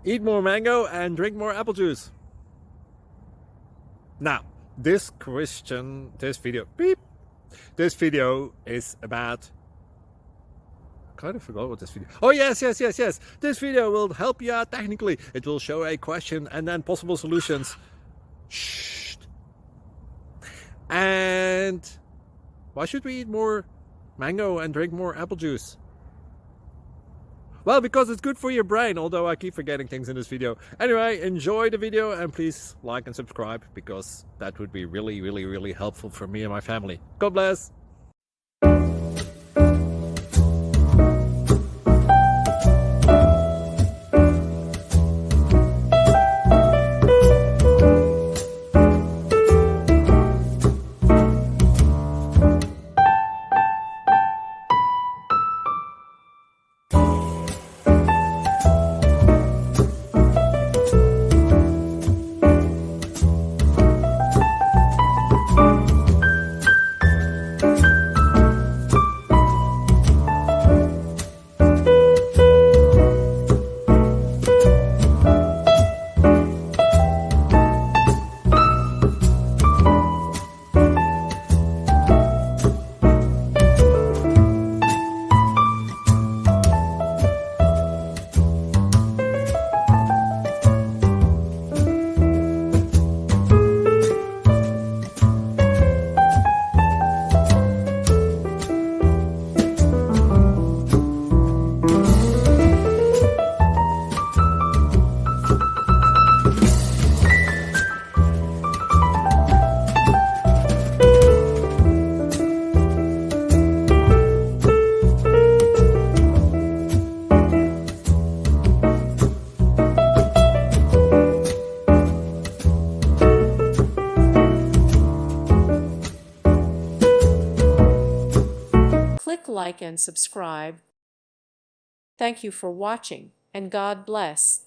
Eat more mango and drink more apple juice. Now, this video is about, I kind of forgot what this video. Oh, yes. This video will help you out technically. It will show a question and then possible solutions. Shh. And why should we eat more mango and drink more apple juice? Well, because it's good for your brain, although I keep forgetting things in this video. Anyway, enjoy the video and please like and subscribe, because that would be really helpful for me and my family. God bless! Click like and subscribe. Thank you for watching, and God bless.